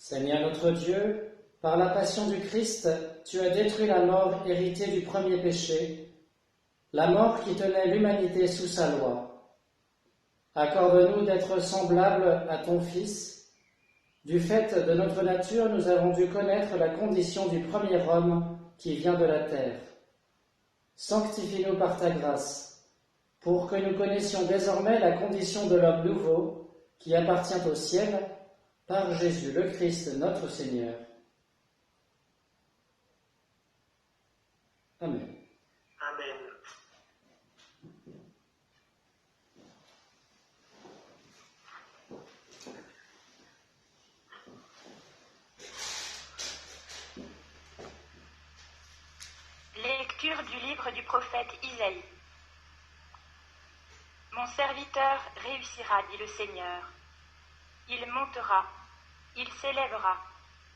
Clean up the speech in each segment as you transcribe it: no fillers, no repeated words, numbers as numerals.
Seigneur notre Dieu, par la passion du Christ, tu as détruit la mort héritée du premier péché, la mort qui tenait l'humanité sous sa loi. Accorde-nous d'être semblables à ton Fils. Du fait de notre nature, nous avons dû connaître la condition du premier homme qui vient de la terre. Sanctifie-nous par ta grâce, pour que nous connaissions désormais la condition de l'homme nouveau qui appartient au ciel, par Jésus le Christ notre Seigneur. Amen. Amen. Lecture du livre du prophète Isaïe. Mon serviteur réussira, dit le Seigneur. Il montera, il s'élèvera,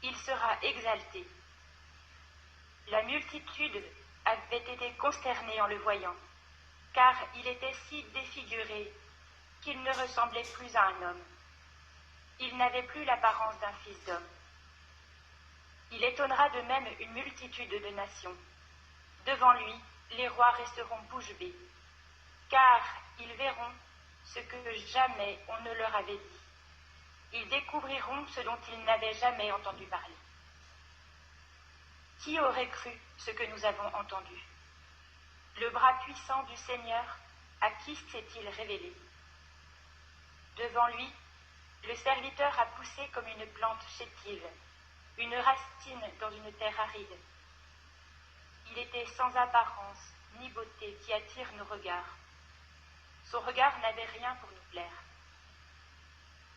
il sera exalté. La multitude avait été consternée en le voyant, car il était si défiguré qu'il ne ressemblait plus à un homme. Il n'avait plus l'apparence d'un fils d'homme. Il étonnera de même une multitude de nations. Devant lui, les rois resteront bouche bée, car ils verront ce que jamais on ne leur avait dit. Ils découvriront ce dont ils n'avaient jamais entendu parler. Qui aurait cru ce que nous avons entendu? Le bras puissant du Seigneur, à qui s'est-il révélé? Devant lui, le serviteur a poussé comme une plante chétive, une racine dans une terre aride. Il était sans apparence ni beauté qui attire nos regards. Son regard n'avait rien pour nous plaire.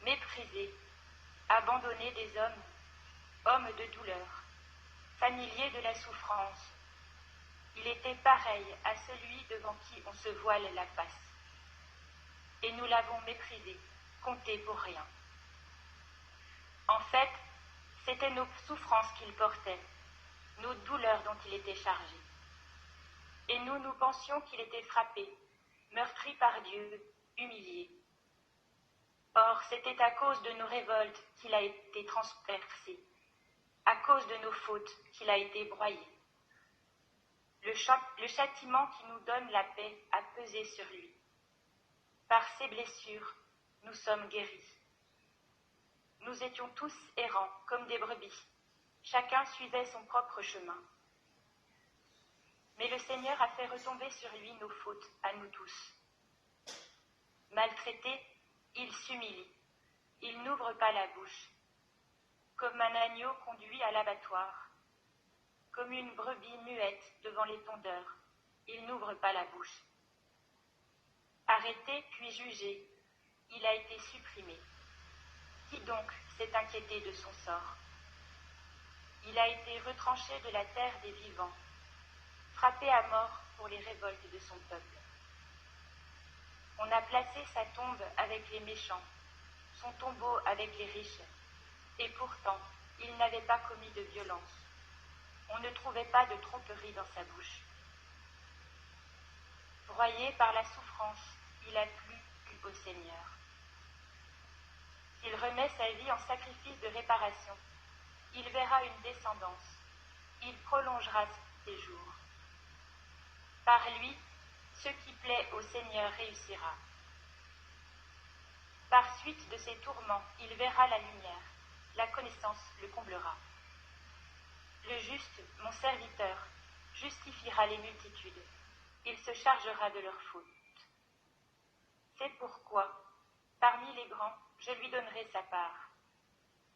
Méprisé, abandonné des hommes, homme de douleur, familier de la souffrance, il était pareil à celui devant qui on se voile la face. Et nous l'avons méprisé, compté pour rien. En fait, c'étaient nos souffrances qu'il portait, nos douleurs dont il était chargé. Et nous pensions qu'il était frappé, meurtri par Dieu, humilié. Or, c'était à cause de nos révoltes qu'il a été transpercé, à cause de nos fautes qu'il a été broyé. Le châtiment qui nous donne la paix a pesé sur lui. Par ses blessures, nous sommes guéris. Nous étions tous errants comme des brebis. Chacun suivait son propre chemin. Mais le Seigneur a fait retomber sur lui nos fautes, à nous tous. Maltraité, il s'humilie. Il n'ouvre pas la bouche. Comme un agneau conduit à l'abattoir. Comme une brebis muette devant les tondeurs, il n'ouvre pas la bouche. Arrêté puis jugé, il a été supprimé. Qui donc s'est inquiété de son sort? Il a été retranché de la terre des vivants, frappé à mort pour les révoltes de son peuple. On a placé sa tombe avec les méchants, son tombeau avec les riches, et pourtant, il n'avait pas commis de violence. On ne trouvait pas de tromperie dans sa bouche. Broyé par la souffrance, il a plu au Seigneur. S'il remet sa vie en sacrifice de réparation, il verra une descendance, il prolongera ses jours. Par lui, ce qui plaît au Seigneur réussira. Par suite de ses tourments, il verra la lumière, la connaissance le comblera. Le juste, mon serviteur, justifiera les multitudes, il se chargera de leurs fautes. C'est pourquoi, parmi les grands, je lui donnerai sa part.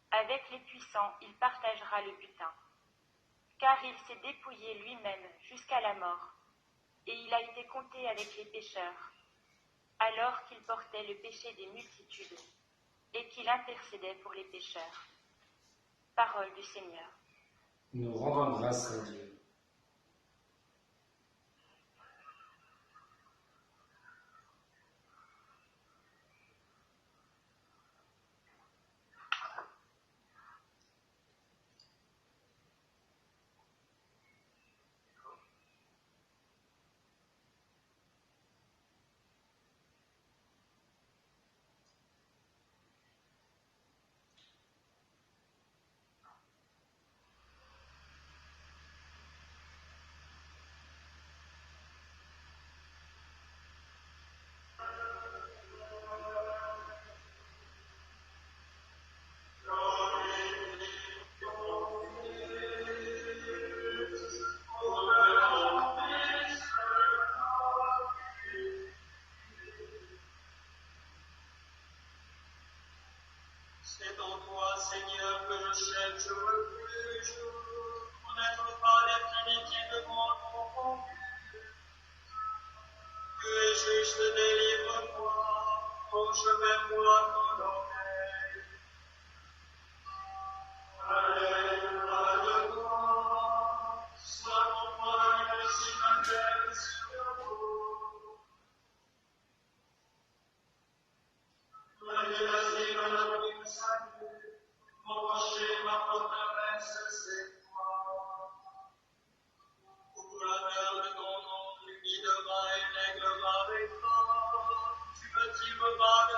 Avec les puissants, il partagera le butin, car il s'est dépouillé lui-même jusqu'à la mort, et il a été compté avec les pécheurs, alors qu'il portait le péché des multitudes, et qu'il intercédait pour les pécheurs. Parole du Seigneur. Nous rendons grâce à Dieu.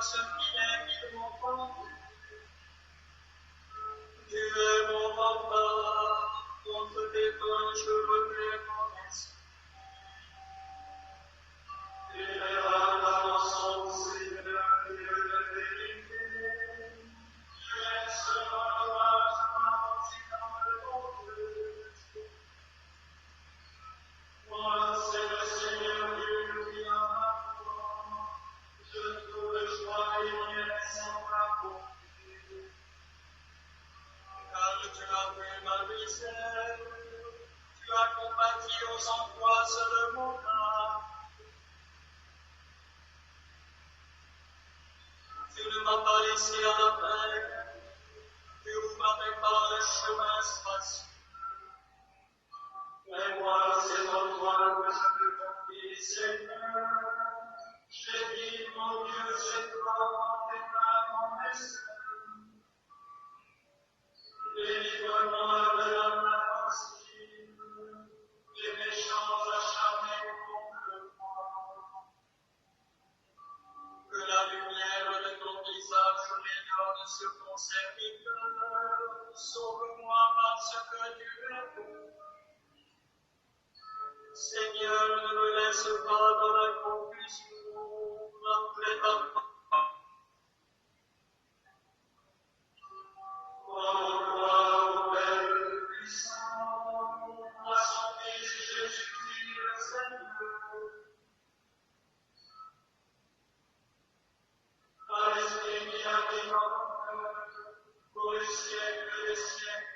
ce filet qu'ils m'ont tendu. Tu es mon rempart, contre tes mains je relève mon esprit. Tu verras ma rançon, Seigneur, Dieu de vérité. Tu laisseras ma joie dans le monde. Moi, c'est le Seigneur Dieu qui a ma foi. Je trouve joie et liesse en ma bonté. Car tu as vu ma misère, tu as compati aux angoisses de mon âme. Tu ne m'as pas laissé à la peine, tu m'avais pas le chemin spacieux. Mais moi, c'est en toi que je me confie, Seigneur. J'ai dit, mon Dieu, c'est toi, tes mains, mon esprit. Délivre-moi de la main hostile, des méchants acharnés contre moi. Que la lumière de ton visage rayonne sur ton serviteur. Sauve-moi parce que tu es bon. Seigneur, ne me laisse pas dans la confusion, après ta parole. Oh, gloire au Père puissant, à son Fils Jésus-Christ le Seigneur, à l'Esprit qui habite en nous, pour les siècles des siècles.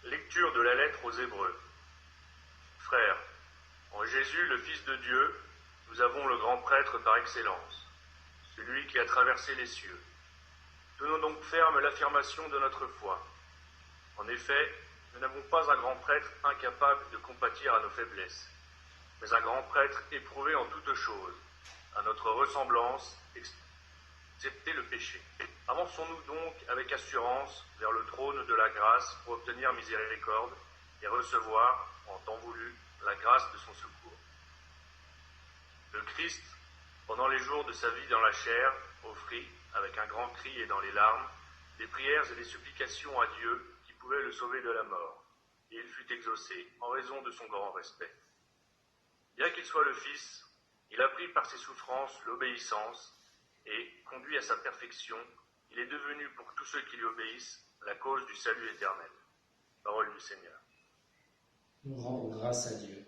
Lecture de la lettre aux Hébreux. Frères, en Jésus, le Fils de Dieu, nous avons le grand prêtre par excellence, celui qui a traversé les cieux. Tenons donc ferme l'affirmation de notre foi. En effet, nous n'avons pas un grand prêtre incapable de compatir à nos faiblesses, mais un grand prêtre éprouvé en toutes choses, à notre ressemblance, excepté le péché. Avançons-nous donc avec assurance vers le trône de la grâce pour obtenir miséricorde et recevoir, en temps voulu, la grâce de son secours. Le Christ, pendant les jours de sa vie dans la chair, offrit, avec un grand cri et dans les larmes, des prières et des supplications à Dieu qui pouvait le sauver de la mort, et il fut exaucé en raison de son grand respect. Bien qu'il soit le Fils, il apprit par ses souffrances l'obéissance, et, conduit à sa perfection, il est devenu pour tous ceux qui lui obéissent la cause du salut éternel. Parole du Seigneur. Nous rendons grâce à Dieu.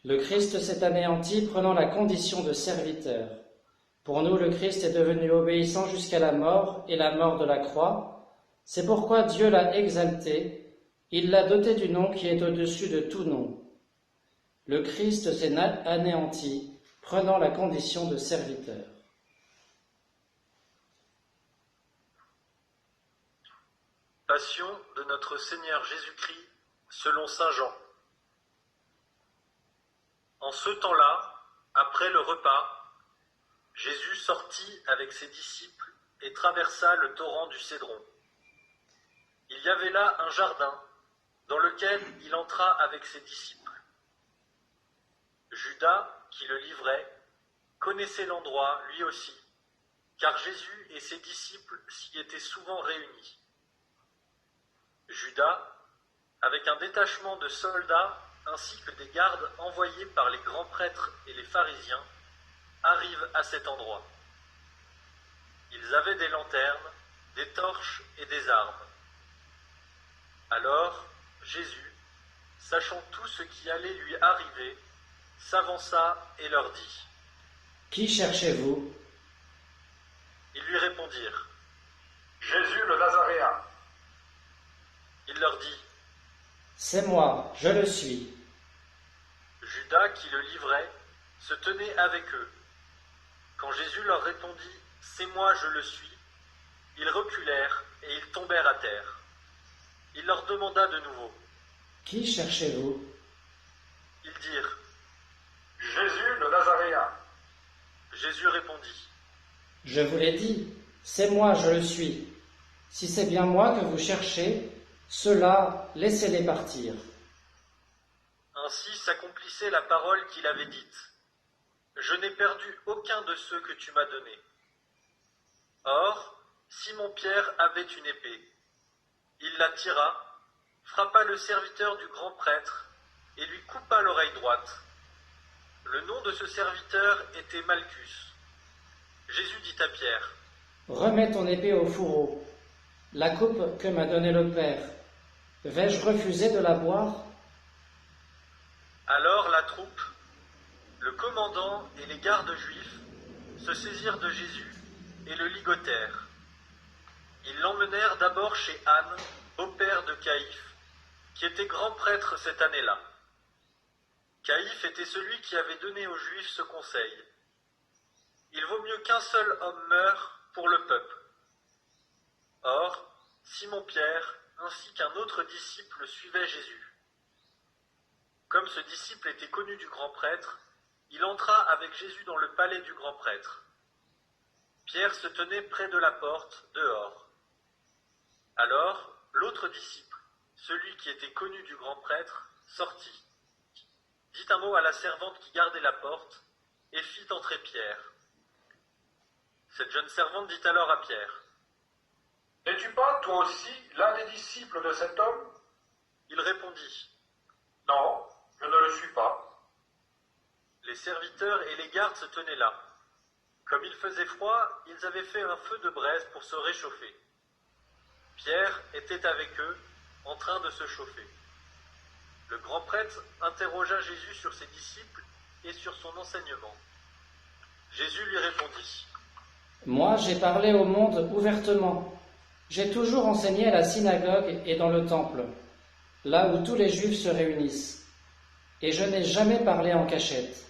Le Christ s'est anéanti, prenant la condition de serviteur. Pour nous, le Christ est devenu obéissant jusqu'à la mort et la mort de la croix. C'est pourquoi Dieu l'a exalté, il l'a doté du nom qui est au-dessus de tout nom. Le Christ s'est anéanti, prenant la condition de serviteur. Passion de notre Seigneur Jésus-Christ selon saint Jean. En ce temps-là, après le repas, Jésus sortit avec ses disciples et traversa le torrent du Cédron. Il y avait là un jardin dans lequel il entra avec ses disciples. Judas, qui le livrait, connaissait l'endroit lui aussi, car Jésus et ses disciples s'y étaient souvent réunis. Judas, avec un détachement de soldats ainsi que des gardes envoyés par les grands prêtres et les pharisiens, arrive à cet endroit. Ils avaient des lanternes, des torches et des armes. Alors Jésus, sachant tout ce qui allait lui arriver, s'avança et leur dit : « Qui cherchez-vous » Ils lui répondirent : Jésus le Nazaréen. Il leur dit : « C'est moi, je le suis. » Judas, qui le livrait, se tenait avec eux. Quand Jésus leur répondit : « C'est moi, je le suis », ils reculèrent et ils tombèrent à terre. Il leur demanda de nouveau : « Qui cherchez-vous » Ils dirent : Jésus le Nazaréen. Jésus répondit : « Je vous l'ai dit, c'est moi, je le suis. Si c'est bien moi que vous cherchez, ceux-là, laissez-les partir. » Ainsi s'accomplissait la parole qu'il avait dite : Je n'ai perdu aucun de ceux que tu m'as donnés. Or, Simon-Pierre avait une épée. Il la tira, frappa le serviteur du grand prêtre et lui coupa l'oreille droite. Le nom de ce serviteur était Malchus. Jésus dit à Pierre : Remets ton épée au fourreau. La coupe que m'a donnée le Père, vais-je refuser de la boire ? Alors la troupe, le commandant et les gardes juifs se saisirent de Jésus et le ligotèrent. Ils l'emmenèrent d'abord chez Anne, beau-père de Caïphe, qui était grand prêtre cette année-là. Caïphe était celui qui avait donné aux Juifs ce conseil : il vaut mieux qu'un seul homme meure pour le peuple. Or, Simon-Pierre ainsi qu'un autre disciple suivaient Jésus. Comme ce disciple était connu du grand prêtre, il entra avec Jésus dans le palais du grand prêtre. Pierre se tenait près de la porte, dehors. Alors, l'autre disciple, celui qui était connu du grand prêtre, sortit, dit un mot à la servante qui gardait la porte, et fit entrer Pierre. Cette jeune servante dit alors à Pierre : N'es-tu pas, toi aussi, l'un des disciples de cet homme ? Il répondit : Non, je ne le suis pas. Les serviteurs et les gardes se tenaient là. Comme il faisait froid, ils avaient fait un feu de braise pour se réchauffer. Pierre était avec eux, en train de se chauffer. Le grand prêtre interrogea Jésus sur ses disciples et sur son enseignement. Jésus lui répondit : Moi, j'ai parlé au monde ouvertement. J'ai toujours enseigné à la synagogue et dans le temple, là où tous les Juifs se réunissent. Et je n'ai jamais parlé en cachette.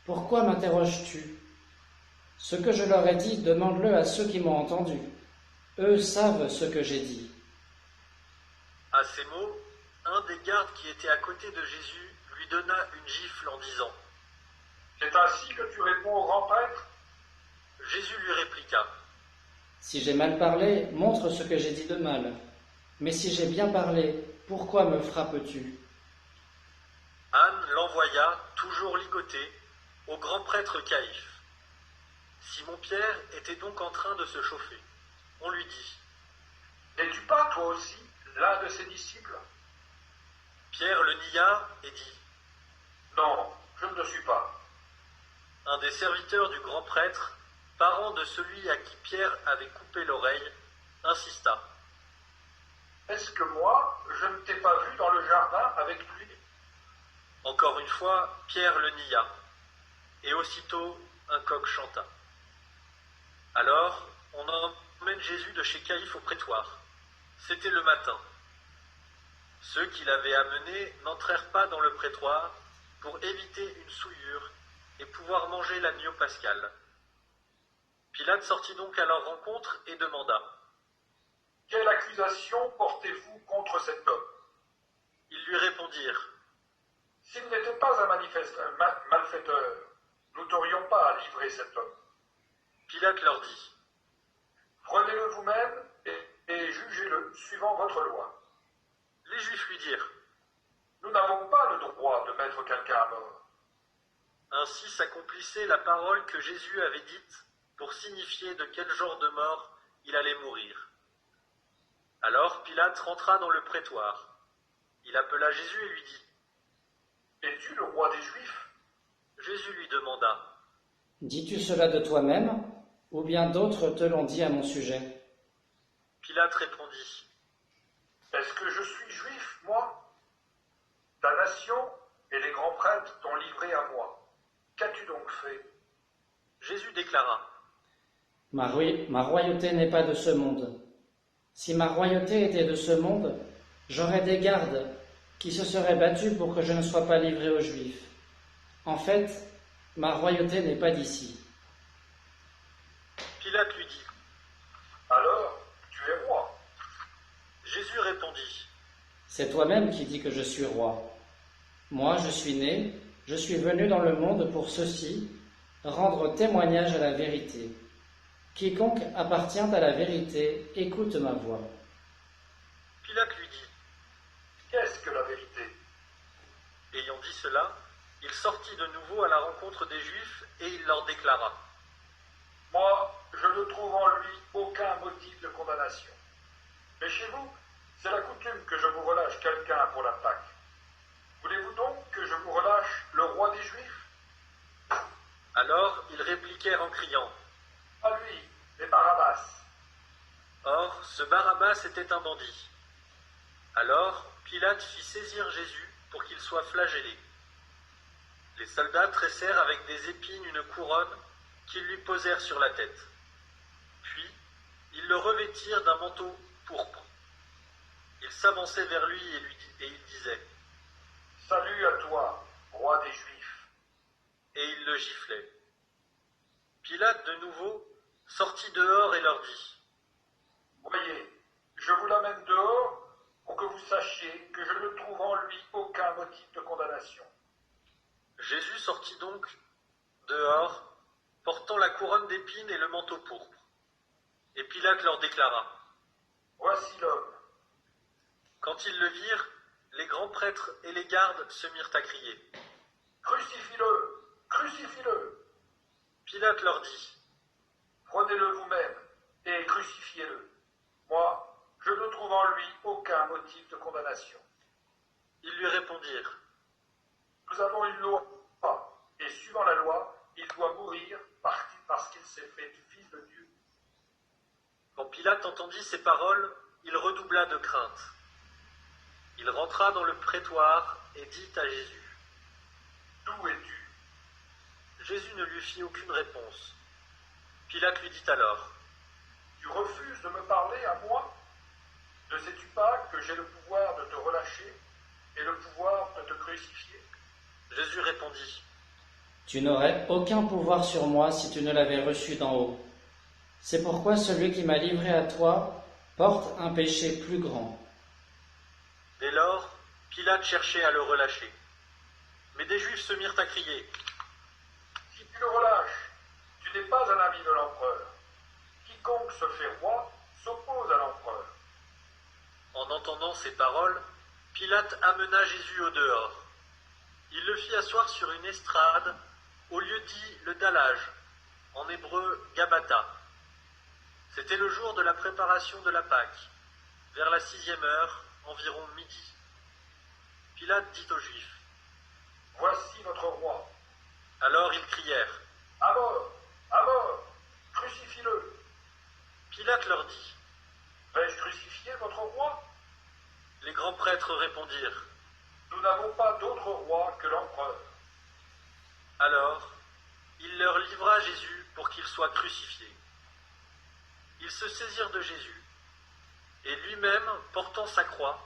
Pourquoi m'interroges-tu ? Ce que je leur ai dit, demande-le à ceux qui m'ont entendu. Eux savent ce que j'ai dit. À ces mots, un des gardes qui était à côté de Jésus lui donna une gifle en disant : C'est ainsi que tu réponds au grand prêtre ? Jésus lui répliqua : Si j'ai mal parlé, montre ce que j'ai dit de mal. Mais si j'ai bien parlé, pourquoi me frappes-tu ? Anne l'envoya, toujours ligoté, au grand prêtre Caïphe. Simon-Pierre était donc en train de se chauffer. On lui dit : N'es-tu pas, toi aussi, l'un de ses disciples ? Pierre le nia et dit : Non, je ne le suis pas. Un des serviteurs du grand prêtre, parent de celui à qui Pierre avait coupé l'oreille, insista : Est-ce que moi, je ne t'ai pas vu dans le jardin avec lui ? Encore une fois, Pierre le nia, et aussitôt un coq chanta. Alors, on emmène Jésus de chez Caïphe au prétoire. C'était le matin. Ceux qui l'avaient amené n'entrèrent pas dans le prétoire pour éviter une souillure et pouvoir manger l'agneau pascal. Pilate sortit donc à leur rencontre et demanda : Quelle accusation portez-vous contre cet homme ? Ils lui répondirent : S'il n'était pas un malfaiteur, nous n'aurions pas à livrer cet homme. Pilate leur dit : Prenez-le vous-même et jugez-le suivant votre loi. Les Juifs lui dirent : Nous n'avons pas le droit de mettre quelqu'un à mort. Ainsi s'accomplissait la parole que Jésus avait dite pour signifier de quel genre de mort il allait mourir. Alors Pilate rentra dans le prétoire. Il appela Jésus et lui dit : « Es-tu le roi des Juifs ? Jésus lui demanda : « Dis-tu cela de toi-même, ou bien d'autres te l'ont dit à mon sujet ?» Pilate répondit : « Est-ce que je suis juif, moi ? Ta nation et les grands prêtres t'ont livré à moi. Qu'as-tu donc fait ? » Jésus déclara : Ma royauté n'est pas de ce monde. Si ma royauté était de ce monde, j'aurais des gardes qui se seraient battus pour que je ne sois pas livré aux Juifs. En fait, ma royauté n'est pas d'ici. Pilate lui dit : « Alors, tu es roi. » Jésus répondit : C'est toi-même qui dis que je suis roi. Moi, je suis né, je suis venu dans le monde pour ceci, rendre témoignage à la vérité. Quiconque appartient à la vérité, écoute ma voix. Pilate lui dit : Qu'est-ce que la vérité ? Ayant dit cela, il sortit de nouveau à la rencontre des Juifs et il leur déclara : Moi, je ne trouve en lui aucun motif de condamnation. Mais chez vous, c'est la coutume que je vous relâche quelqu'un pour la Pâque. Voulez-vous donc que je vous relâche le roi des Juifs ? Alors ils répliquèrent en criant : À lui, les Barabbas. Or, ce Barabbas était un bandit. Alors Pilate fit saisir Jésus pour qu'il soit flagellé. Les soldats tressèrent avec des épines une couronne qu'ils lui posèrent sur la tête. Puis, ils le revêtirent d'un manteau pourpre. Ils s'avançaient vers lui et il disait : Salut à toi, roi des Juifs. Et ils le giflaient. Pilate, de nouveau, sortit dehors et leur dit : Voyez, je vous l'amène dehors pour que vous sachiez que je ne trouve en lui aucun motif de condamnation. Jésus sortit donc dehors, portant la couronne d'épines et le manteau pourpre. Et Pilate leur déclara : Voici l'homme. Quand ils le virent, les grands prêtres et les gardes se mirent à crier : Crucifie-le, crucifie-le. Pilate leur dit : Prenez-le vous-même et crucifiez-le. Moi, je ne trouve en lui aucun motif de condamnation. Ils lui répondirent : Nous avons une loi, et suivant la loi, il doit mourir parce qu'il s'est fait fils de Dieu. Quand Pilate entendit ces paroles, il redoubla de crainte. Il rentra dans le prétoire et dit à Jésus : D'où es-tu ? Jésus ne lui fit aucune réponse. Pilate lui dit alors : Tu refuses de me parler à moi ? Ne sais-tu pas que j'ai le pouvoir de te relâcher et le pouvoir de te crucifier ? Jésus répondit : Tu n'aurais aucun pouvoir sur moi si tu ne l'avais reçu d'en haut. C'est pourquoi celui qui m'a livré à toi porte un péché plus grand. Dès lors, Pilate cherchait à le relâcher. Mais des Juifs se mirent à crier : Si tu le relâches, tu n'es pas un ami de l'empereur. Quiconque se fait roi s'oppose à l'empereur. En entendant ces paroles, Pilate amena Jésus au dehors. Il le fit asseoir sur une estrade, au lieu dit le dallage, en hébreu Gabata. C'était le jour de la préparation de la Pâque, vers la 6e heure, environ midi. Pilate dit aux Juifs : Voici votre roi. Alors ils crièrent : À mort, à mort, crucifie-le. Pilate leur dit : Vais-je crucifier votre roi ? Les grands prêtres répondirent : Nous n'avons pas d'autre roi que l'empereur. Alors, il leur livra Jésus pour qu'il soit crucifié. Ils se saisirent de Jésus, et lui-même, portant sa croix,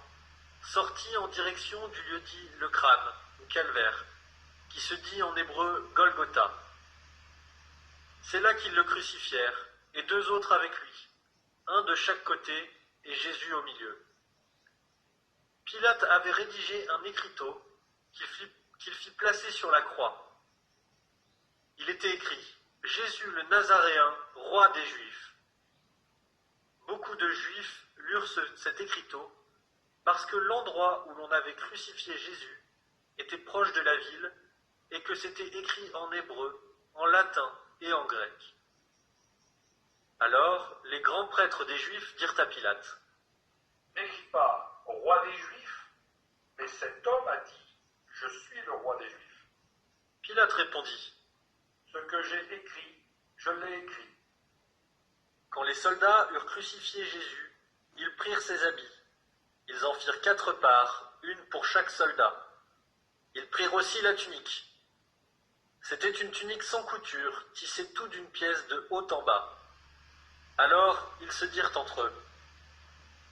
sortit en direction du lieu dit le crâne, ou calvaire, qui se dit en hébreu Golgotha. C'est là qu'ils le crucifièrent, et 2 autres avec lui, un de chaque côté et Jésus au milieu. Pilate avait rédigé un écriteau qu'il fit placer sur la croix. Il était écrit : Jésus le Nazaréen, roi des Juifs. Beaucoup de Juifs lurent cet écriteau parce que l'endroit où l'on avait crucifié Jésus était proche de la ville et que c'était écrit en hébreu, en latin et en grec. Alors les grands prêtres des Juifs dirent à Pilate : n'écrit pas roi des Juifs, mais cet homme a dit, je suis le roi des Juifs. Pilate répondit, Ce que j'ai écrit, je l'ai écrit. quand les soldats eurent crucifié Jésus, ils prirent ses habits. Ils en firent 4 parts, une pour chaque soldat. Ils prirent aussi la tunique. C'était une tunique sans couture, tissée tout d'une pièce de haut en bas. Alors ils se dirent entre eux,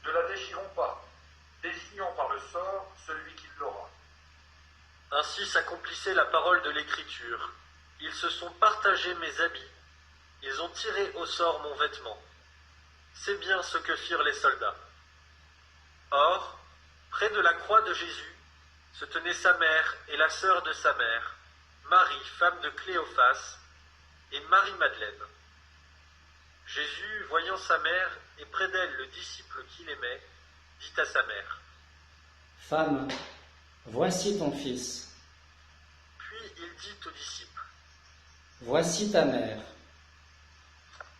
Ne la déchirons pas, désignons par le sort celui qui l'aura. ainsi s'accomplissait la parole de l'Écriture. Ils se sont partagés mes habits. Ils ont tiré au sort mon vêtement. C'est bien ce que firent les soldats. Or, près de la croix de Jésus, se tenaient sa mère et la sœur de sa mère, Marie, femme de Cléophas, et Marie-Madeleine. Jésus, voyant sa mère et près d'elle le disciple qu'il aimait, dit à sa mère, « Femme, voici ton fils, puis il dit au disciple, voici ta mère. »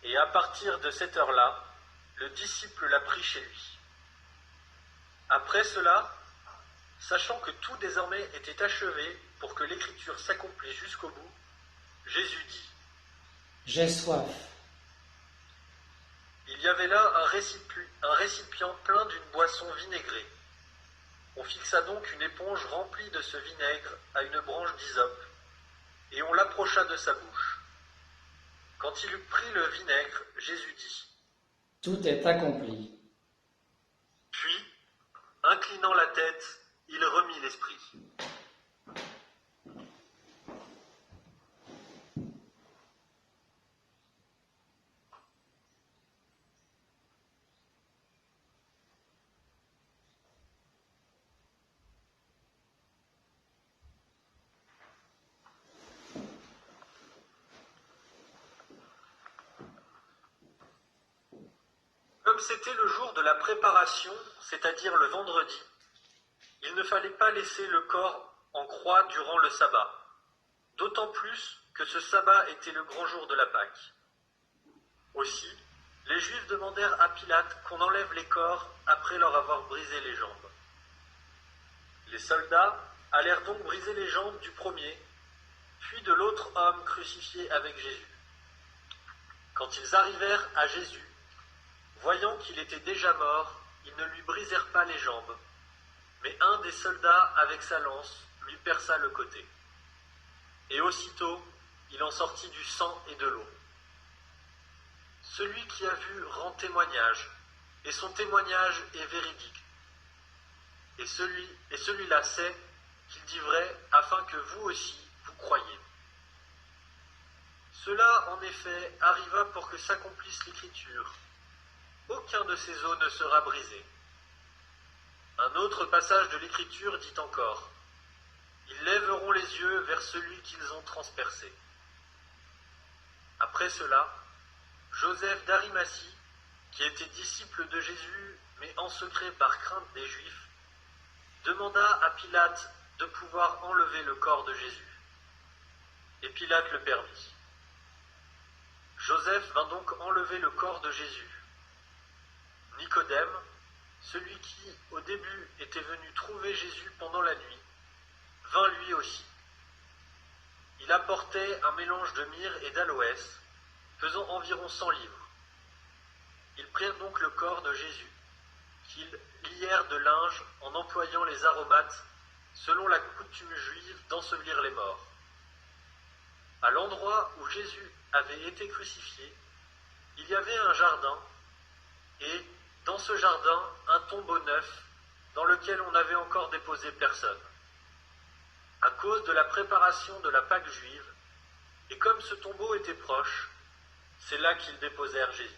et à partir de cette heure-là, le disciple l'a pris chez lui. Après cela, sachant que tout désormais était achevé pour que l'Écriture s'accomplisse jusqu'au bout, Jésus dit, J'ai soif. il y avait là un récipient plein d'une boisson vinaigrée. On fixa donc une éponge remplie de ce vinaigre à une branche d'hysope, et on l'approcha de sa bouche. Quand il eut pris le vinaigre, Jésus dit, Tout est accompli. puis, inclinant la tête, il remit l'esprit. Comme c'était le jour de la préparation, c'est-à-dire le vendredi, il ne fallait pas laisser le corps en croix durant le sabbat, d'autant plus que ce sabbat était le grand jour de la Pâque. Aussi, les Juifs demandèrent à Pilate qu'on enlève les corps après leur avoir brisé les jambes. Les soldats allèrent donc briser les jambes du premier, puis de l'autre homme crucifié avec Jésus. Quand ils arrivèrent à Jésus, voyant qu'il était déjà mort, ils ne lui brisèrent pas les jambes, mais un des soldats, avec sa lance, lui perça le côté. Et aussitôt, il en sortit du sang et de l'eau. Celui qui a vu rend témoignage, et son témoignage est véridique. Et celui-là sait qu'il dit vrai, afin que vous aussi, vous croyiez. Cela, en effet, arriva pour que s'accomplisse l'Écriture. Aucun de ces os ne sera brisé. Un autre passage de l'Écriture dit encore, ils lèveront les yeux vers celui qu'ils ont transpercé. Après cela, Joseph d'Arimathie, qui était disciple de Jésus, mais en secret par crainte des Juifs, demanda à Pilate de pouvoir enlever le corps de Jésus. Et Pilate le permit. Joseph vint donc enlever le corps de Jésus. Nicodème, celui qui, au début, était venu trouver Jésus pendant la nuit, vint lui aussi. Il apportait un mélange de myrrhe et d'aloès, pesant environ 100 livres. Ils prirent donc le corps de Jésus, qu'ils lièrent de linge en employant les aromates, selon la coutume juive d'ensevelir les morts. À l'endroit où Jésus avait été crucifié, il y avait un jardin, et dans ce jardin, un tombeau neuf, dans lequel on n'avait encore déposé personne. À cause de la préparation de la Pâque juive, et comme ce tombeau était proche, c'est là qu'ils déposèrent Jésus.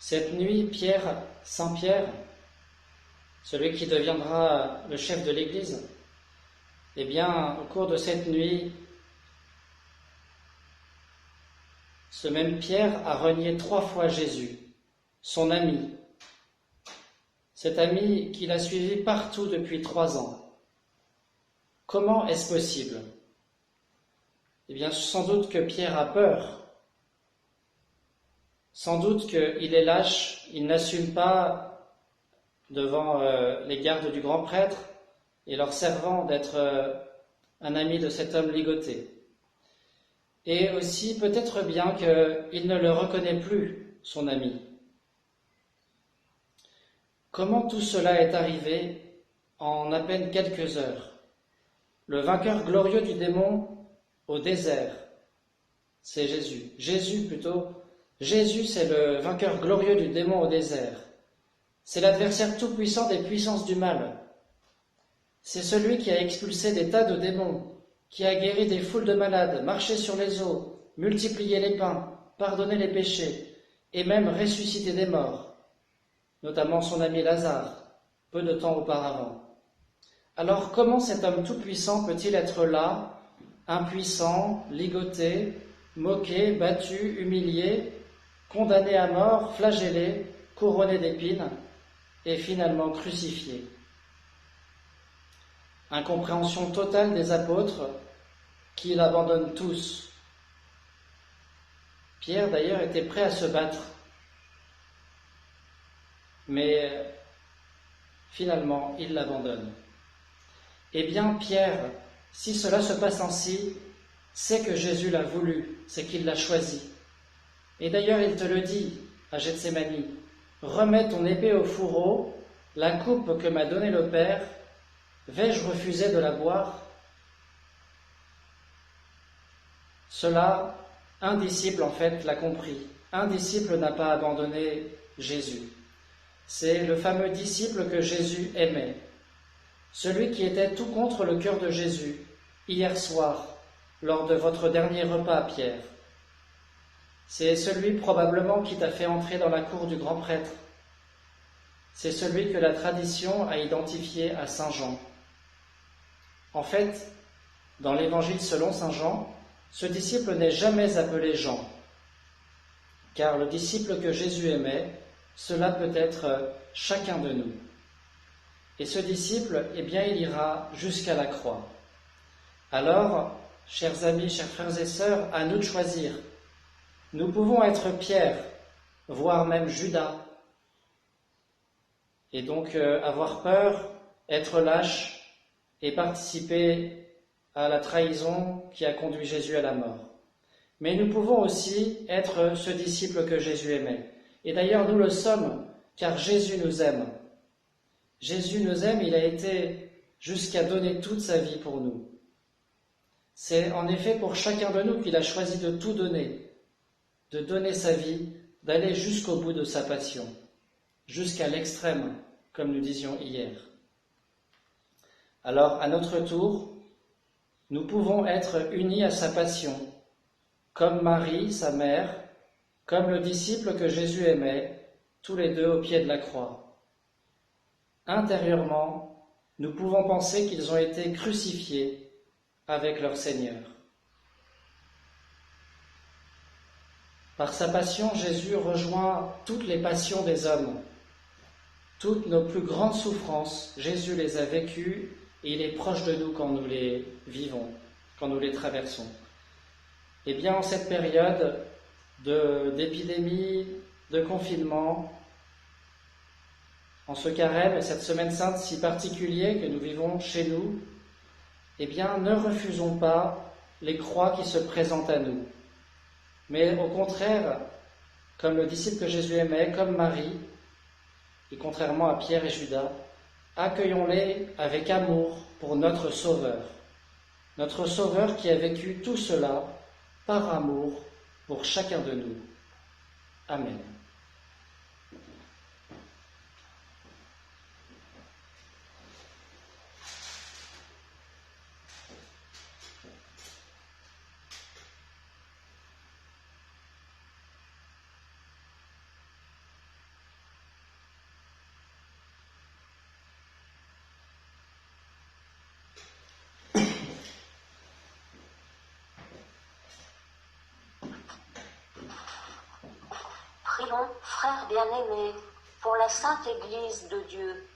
Cette nuit, Saint Pierre, celui qui deviendra le chef de l'Église, eh bien, au cours de cette nuit, ce même Pierre a renié 3 fois Jésus, son ami, cet ami qu'il a suivi partout depuis 3 ans. Comment est-ce possible? Eh bien, sans doute que Pierre a peur. Sans doute qu'il est lâche, il n'assume pas devant les gardes du grand prêtre et leurs servants d'être un ami de cet homme ligoté. Et aussi peut-être bien qu'il ne le reconnaît plus, son ami. Comment tout cela est arrivé en à peine quelques heures? Le vainqueur glorieux du démon au désert, c'est Jésus. Jésus, c'est le vainqueur glorieux du démon au désert. C'est l'adversaire tout-puissant des puissances du mal. C'est celui qui a expulsé des tas de démons, qui a guéri des foules de malades, marché sur les eaux, multiplié les pains, pardonné les péchés, et même ressuscité des morts, notamment son ami Lazare, peu de temps auparavant. Alors comment cet homme tout-puissant peut-il être là, impuissant, ligoté, moqué, battu, humilié, condamné à mort, flagellé, couronné d'épines et finalement crucifié? Incompréhension totale des apôtres qui l'abandonnent tous. Pierre d'ailleurs était prêt à se battre, mais finalement il l'abandonne. Eh bien Pierre, si cela se passe ainsi, c'est que Jésus l'a voulu, c'est qu'il l'a choisi. Et d'ailleurs il te le dit à Gethsémani, remets ton épée au fourreau, la coupe que m'a donnée le Père, vais-je refuser de la boire? Cela, un disciple en fait l'a compris. Un disciple n'a pas abandonné Jésus. C'est le fameux disciple que Jésus aimait. Celui qui était tout contre le cœur de Jésus, hier soir, lors de votre dernier repas, Pierre. C'est celui probablement qui t'a fait entrer dans la cour du grand prêtre. C'est celui que la tradition a identifié à Saint Jean. En fait, dans l'Évangile selon Saint Jean, ce disciple n'est jamais appelé Jean, car le disciple que Jésus aimait, cela peut être chacun de nous. Et ce disciple, eh bien, il ira jusqu'à la croix. Alors, chers amis, chers frères et sœurs, à nous de choisir. Nous pouvons être Pierre, voire même Judas, et donc avoir peur, être lâche et participer à la trahison qui a conduit Jésus à la mort. Mais nous pouvons aussi être ce disciple que Jésus aimait. Et d'ailleurs, nous le sommes, car Jésus nous aime. Jésus nous aime, il a été jusqu'à donner toute sa vie pour nous. C'est en effet pour chacun de nous qu'il a choisi de tout donner, de donner sa vie, d'aller jusqu'au bout de sa passion, jusqu'à l'extrême, comme nous disions hier. Alors, à notre tour, nous pouvons être unis à sa passion, comme Marie, sa mère, comme le disciple que Jésus aimait, tous les deux au pied de la croix. Intérieurement, nous pouvons penser qu'ils ont été crucifiés avec leur Seigneur. Par sa passion, Jésus rejoint toutes les passions des hommes. Toutes nos plus grandes souffrances, Jésus les a vécues et il est proche de nous quand nous les vivons, quand nous les traversons. Et bien, en cette période d'épidémie, de confinement, en ce carême et cette semaine sainte si particulier que nous vivons chez nous, eh bien, ne refusons pas les croix qui se présentent à nous. Mais au contraire, comme le disciple que Jésus aimait, comme Marie, et contrairement à Pierre et Judas, accueillons-les avec amour pour notre Sauveur qui a vécu tout cela par amour pour chacun de nous. Amen. Prions, frères bien-aimés, pour la Sainte Église de Dieu.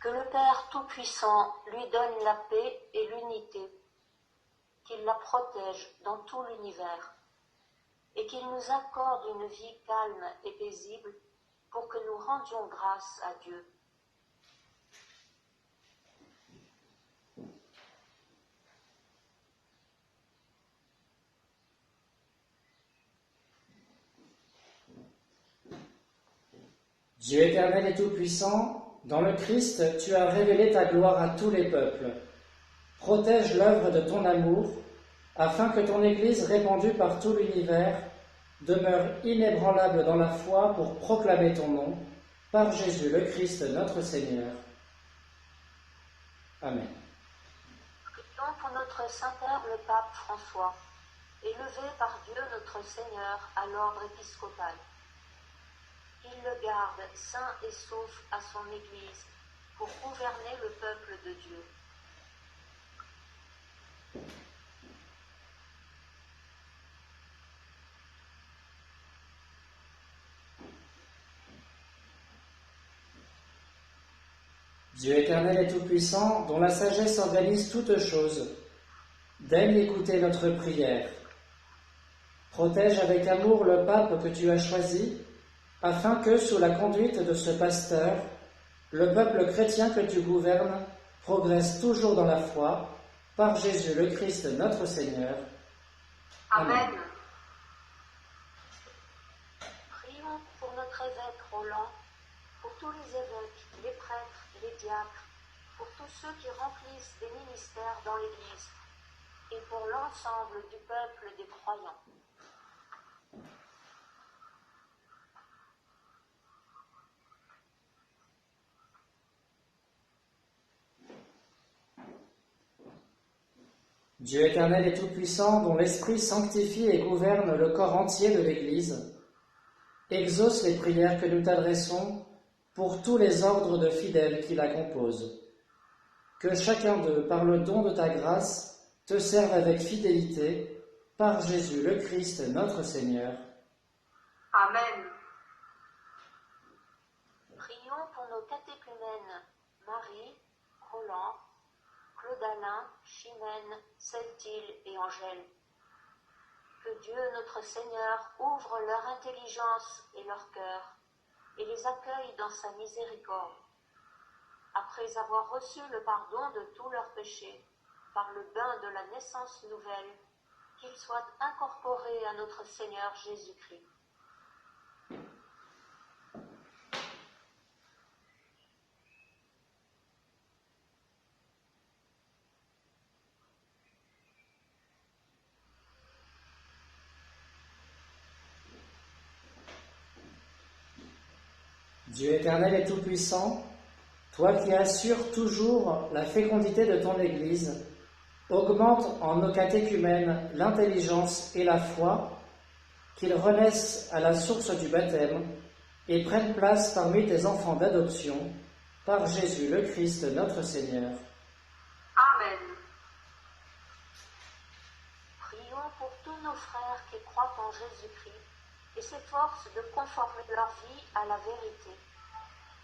Que le Père Tout-Puissant lui donne la paix et l'unité, qu'il la protège dans tout l'univers, et qu'il nous accorde une vie calme et paisible pour que nous rendions grâce à Dieu. Dieu éternel et tout-puissant, dans le Christ, tu as révélé ta gloire à tous les peuples. Protège l'œuvre de ton amour, afin que ton Église, répandue par tout l'univers, demeure inébranlable dans la foi pour proclamer ton nom, par Jésus le Christ notre Seigneur. Amen. Prions pour notre Saint-Père le Pape François, élevé par Dieu notre Seigneur à l'ordre épiscopal. Qu'il le garde saint et sauf à son Église pour gouverner le peuple de Dieu. Dieu éternel et tout-puissant, dont la sagesse organise toutes choses, daigne écouter notre prière. Protège avec amour le pape que tu as choisi, afin que, sous la conduite de ce pasteur, le peuple chrétien que tu gouvernes progresse toujours dans la foi, par Jésus le Christ notre Seigneur. Amen. Prions pour notre évêque Roland, pour tous les évêques, les prêtres, les diacres, pour tous ceux qui remplissent des ministères dans l'Église, et pour l'ensemble du peuple des croyants. Dieu éternel et tout-puissant, dont l'Esprit sanctifie et gouverne le corps entier de l'Église, exauce les prières que nous t'adressons pour tous les ordres de fidèles qui la composent. Que chacun d'eux, par le don de ta grâce, te serve avec fidélité, par Jésus le Christ notre Seigneur. Amen. Prions pour nos catéchumènes Marie, Roland, Claude-Alain, Chimène, Celtile et Angèle. Que Dieu notre Seigneur ouvre leur intelligence et leur cœur et les accueille dans sa miséricorde. Après avoir reçu le pardon de tous leurs péchés par le bain de la naissance nouvelle, qu'ils soient incorporés à notre Seigneur Jésus-Christ. Dieu éternel et tout-puissant, toi qui assures toujours la fécondité de ton Église, augmente en nos catéchumènes l'intelligence et la foi, qu'ils renaissent à la source du baptême et prennent place parmi tes enfants d'adoption, par Jésus le Christ notre Seigneur. Amen. Prions pour tous nos frères qui croient en Jésus-Christ et s'efforcent de conformer leur vie à la vérité.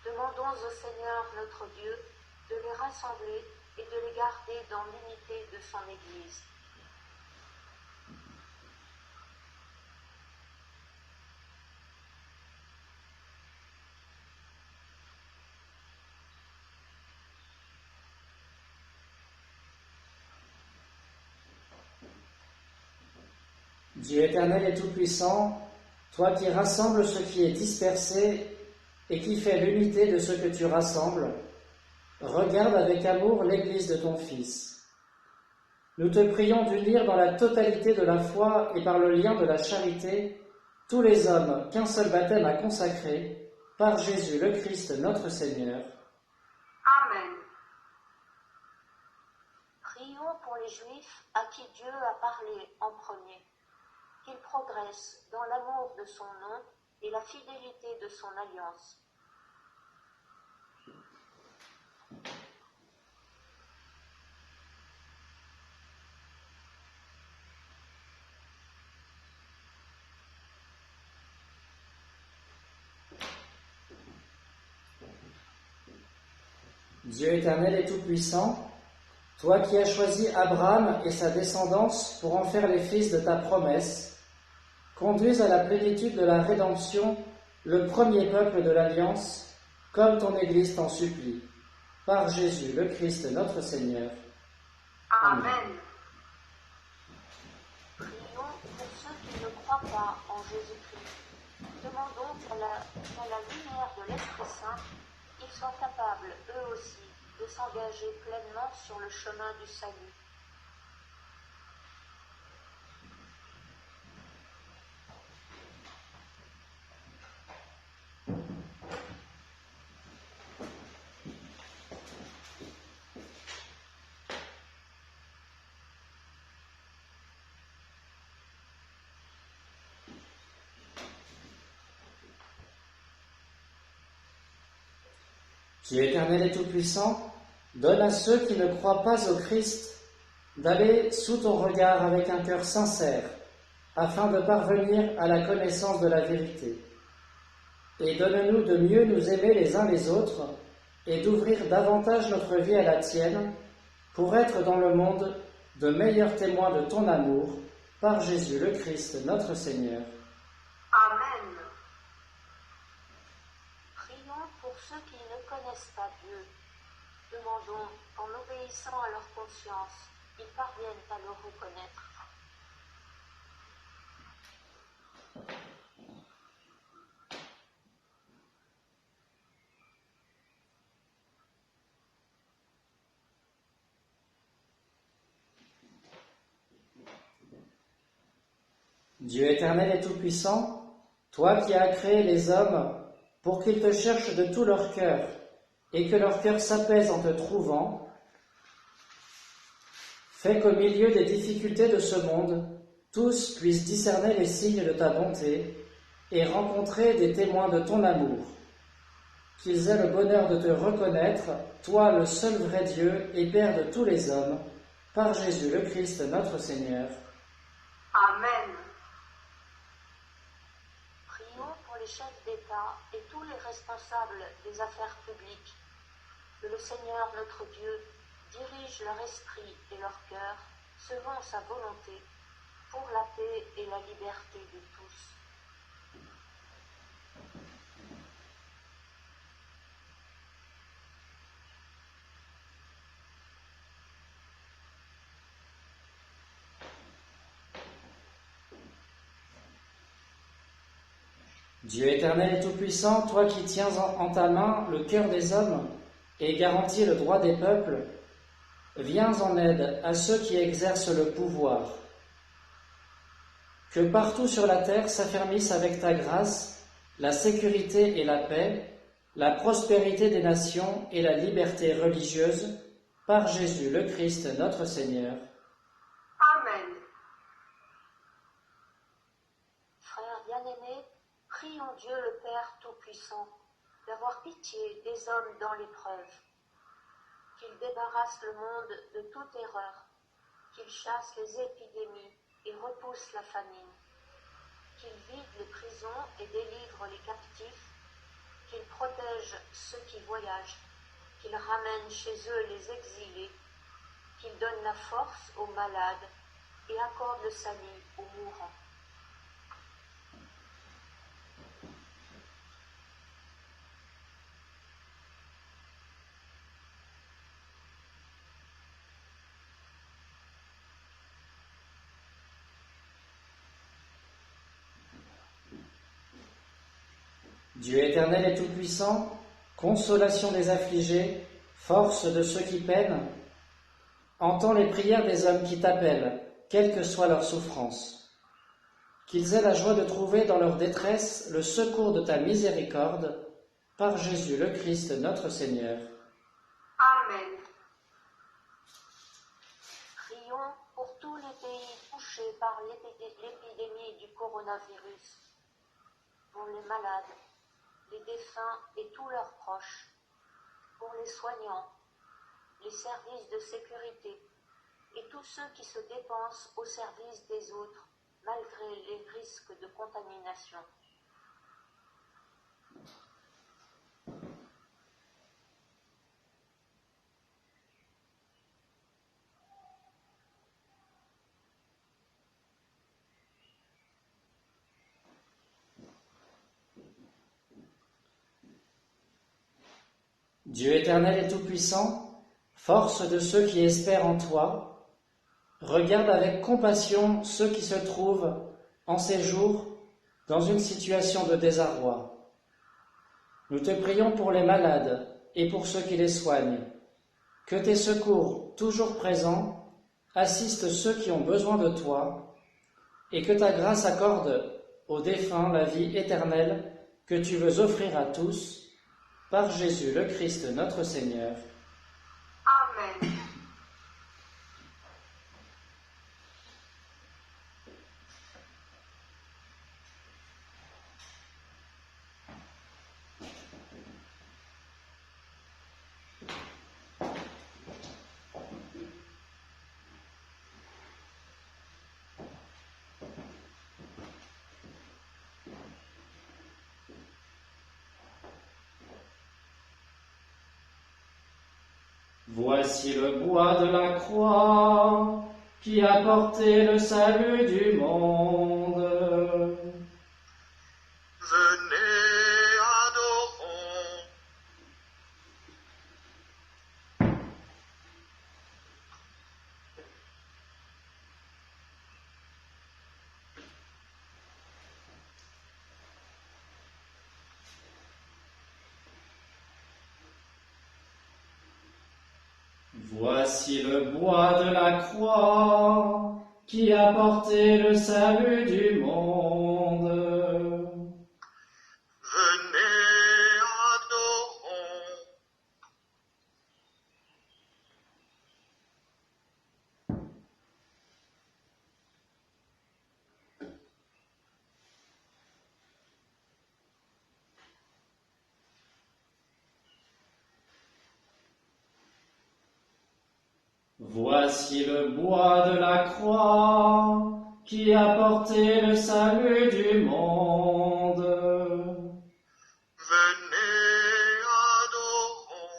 Demandons au Seigneur notre Dieu de les rassembler et de les garder dans l'unité de son Église. Dieu éternel et tout-puissant, toi qui rassembles ce qui est dispersé et qui fais l'unité de ce que tu rassembles, regarde avec amour l'Église de ton Fils. Nous te prions d'unir dans la totalité de la foi et par le lien de la charité tous les hommes qu'un seul baptême a consacrés, par Jésus le Christ notre Seigneur. Amen. Prions pour les Juifs à qui Dieu a parlé en premier, qu'ils progressent dans l'amour de son nom et la fidélité de son alliance. Dieu éternel et tout-puissant, toi qui as choisi Abraham et sa descendance pour en faire les fils de ta promesse, conduis à la plénitude de la rédemption le premier peuple de l'Alliance, comme ton Église t'en supplie. Par Jésus le Christ notre Seigneur. Amen. Prions pour ceux qui ne croient pas en Jésus-Christ. Demandons qu'à la lumière de l'Esprit Saint, ils soient capables, eux aussi, de s'engager pleinement sur le chemin du salut. Dieu éternel et tout-puissant, donne à ceux qui ne croient pas au Christ d'aller sous ton regard avec un cœur sincère, afin de parvenir à la connaissance de la vérité. Et donne-nous de mieux nous aimer les uns les autres et d'ouvrir davantage notre vie à la tienne pour être dans le monde de meilleurs témoins de ton amour, par Jésus le Christ notre Seigneur. Amen. Prions pour ceux qui ne connaissent pas Dieu. Demandons qu'en obéissant à leur conscience, ils parviennent à le reconnaître. Dieu éternel et tout-puissant, toi qui as créé les hommes pour qu'ils te cherchent de tout leur cœur et que leur cœur s'apaise en te trouvant, fais qu'au milieu des difficultés de ce monde, tous puissent discerner les signes de ta bonté et rencontrer des témoins de ton amour. Qu'ils aient le bonheur de te reconnaître, toi le seul vrai Dieu et Père de tous les hommes, par Jésus le Christ notre Seigneur. Amen. Prions pour les chefs d'État et tous les responsables des affaires publiques. Que le Seigneur notre Dieu dirige leur esprit et leur cœur selon sa volonté pour la paix et la liberté de tous. Dieu éternel et tout-puissant, toi qui tiens en ta main le cœur des hommes et garantis le droit des peuples, viens en aide à ceux qui exercent le pouvoir. Que partout sur la terre s'affermisse avec ta grâce la sécurité et la paix, la prospérité des nations et la liberté religieuse, par Jésus le Christ notre Seigneur. Amen. Frères bien-aimés, prions Dieu le Père Tout-Puissant d'avoir pitié des hommes dans l'épreuve, qu'il débarrasse le monde de toute erreur, qu'il chasse les épidémies et repousse la famine, qu'il vide les prisons et délivre les captifs, qu'il protège ceux qui voyagent, qu'il ramène chez eux les exilés, qu'il donne la force aux malades et accorde le salut aux mourants. Dieu éternel et tout-puissant, consolation des affligés, force de ceux qui peinent, entends les prières des hommes qui t'appellent, quelle que soit leur souffrance. Qu'ils aient la joie de trouver dans leur détresse le secours de ta miséricorde, par Jésus le Christ notre Seigneur. Amen. Prions pour tous les pays touchés par l'épidémie du coronavirus, pour les malades, les défunts et tous leurs proches, pour les soignants, les services de sécurité et tous ceux qui se dépensent au service des autres malgré les risques de contamination. Dieu éternel et tout-puissant, force de ceux qui espèrent en toi, regarde avec compassion ceux qui se trouvent en ces jours dans une situation de désarroi. Nous te prions pour les malades et pour ceux qui les soignent. Que tes secours, toujours présents, assistent ceux qui ont besoin de toi, et que ta grâce accorde aux défunts la vie éternelle que tu veux offrir à tous, par Jésus le Christ notre Seigneur. Amen. Voici le bois de la croix qui a porté le salut du monde. Venez, adorons. Voici le bois de la croix qui a porté le salut du monde. Venez, adorons. Voici le bois de la croix qui a porté le salut du monde. Venez, adorons.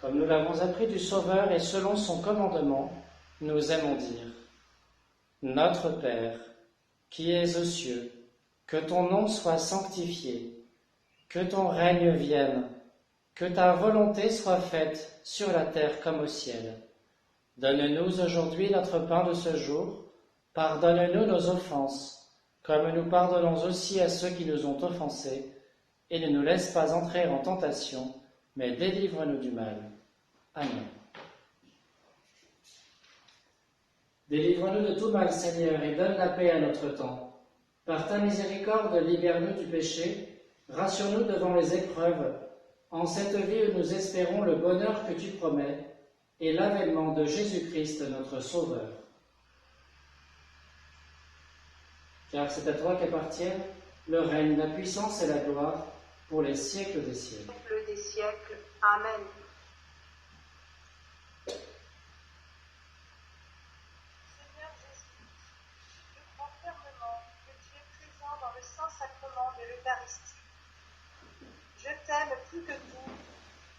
Comme nous l'avons appris du Sauveur et selon son commandement, nous aimons dire: Notre Père, qui es aux cieux, que ton nom soit sanctifié, que ton règne vienne, que ta volonté soit faite sur la terre comme au ciel. Donne-nous aujourd'hui notre pain de ce jour, pardonne-nous nos offenses, comme nous pardonnons aussi à ceux qui nous ont offensés, et ne nous laisse pas entrer en tentation, mais délivre-nous du mal. Amen. Délivre-nous de tout mal, Seigneur, et donne la paix à notre temps. Par ta miséricorde, libère-nous du péché, rassure-nous devant les épreuves, en cette vie où nous espérons le bonheur que tu promets, et l'avènement de Jésus-Christ, notre Sauveur. Car c'est à toi qu'appartiennent le règne, la puissance et la gloire, pour les siècles des siècles. Siècle des siècles. Amen. Seigneur Jésus, je crois fermement que tu es présent dans le Saint-Sacrement de l'Eucharistie. Je t'aime plus que tout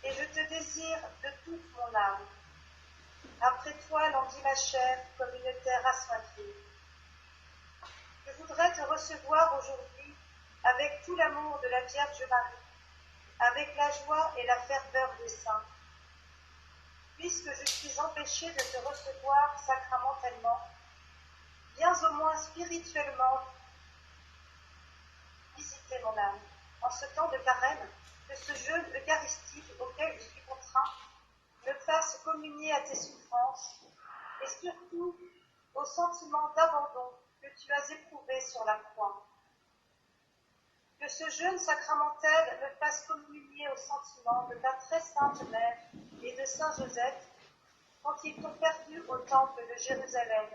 et je te désire de toute mon âme. Après toi languit ma chair comme une terre assoiffée. Je voudrais te recevoir aujourd'hui avec tout l'amour de la Vierge Marie, avec la joie et la ferveur des saints. Puisque je suis empêchée de te recevoir sacramentellement, viens au moins spirituellement visiter mon âme. En ce temps de carême, que ce jeûne eucharistique auquel je suis contraint me fasse communier à tes souffrances et surtout au sentiment d'abandon que tu as éprouvé sur la croix. Que ce jeûne sacramentel me fasse communier au sentiment de ta très sainte mère et de Saint Joseph quand ils t'ont perdu au temple de Jérusalem,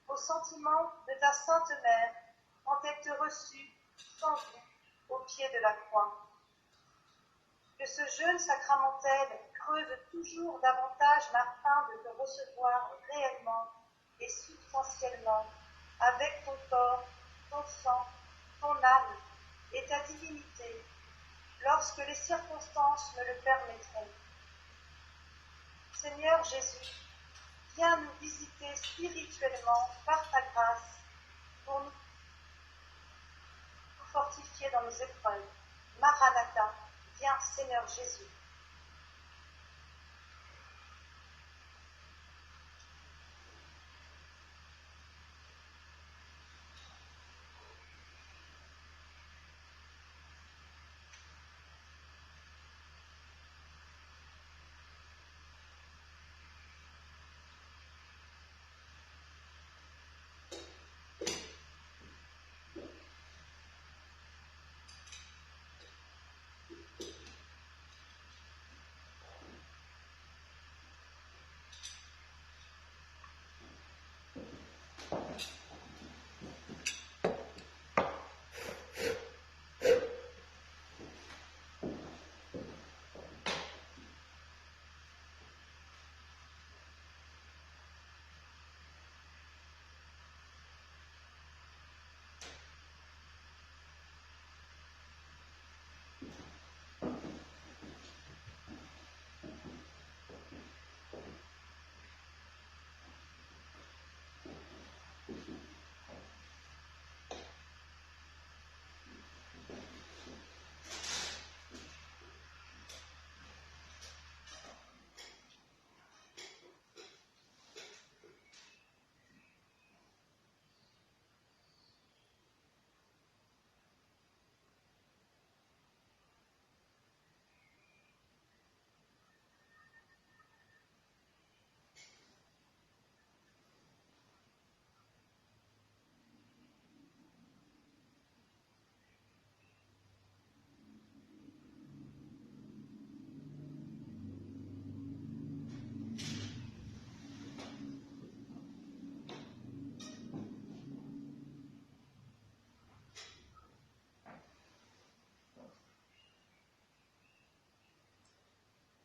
au sentiment de ta sainte mère quand elle te reçut sans doute au pied de la croix. Que ce jeûne sacramentel creuse toujours davantage ma faim de te recevoir réellement et substantiellement avec ton corps, ton sang, ton âme et ta divinité, lorsque les circonstances me le permettront. Seigneur Jésus, viens nous visiter spirituellement par ta grâce pour nous fortifier dans nos épreuves. Maranatha, viens Seigneur Jésus.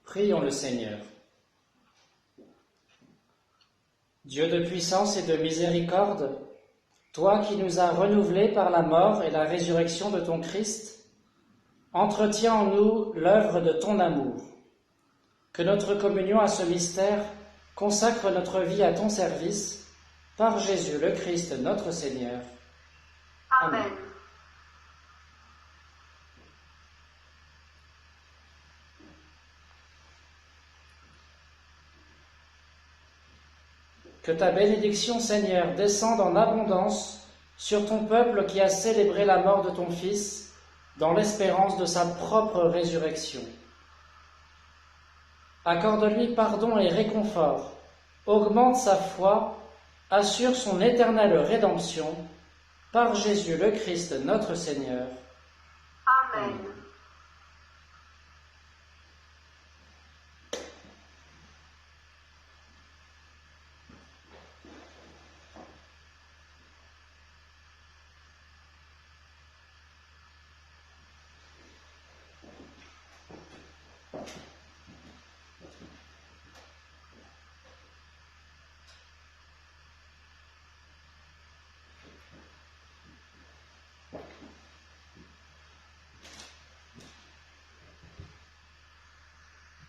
Prions le Seigneur. Dieu de puissance et de miséricorde, toi qui nous as renouvelés par la mort et la résurrection de ton Christ, entretiens en nous l'œuvre de ton amour. Que notre communion à ce mystère consacre notre vie à ton service, par Jésus le Christ notre Seigneur. Amen. Que ta bénédiction, Seigneur, descende en abondance sur ton peuple qui a célébré la mort de ton Fils dans l'espérance de sa propre résurrection. Accorde-lui pardon et réconfort, augmente sa foi, assure son éternelle rédemption, par Jésus le Christ notre Seigneur.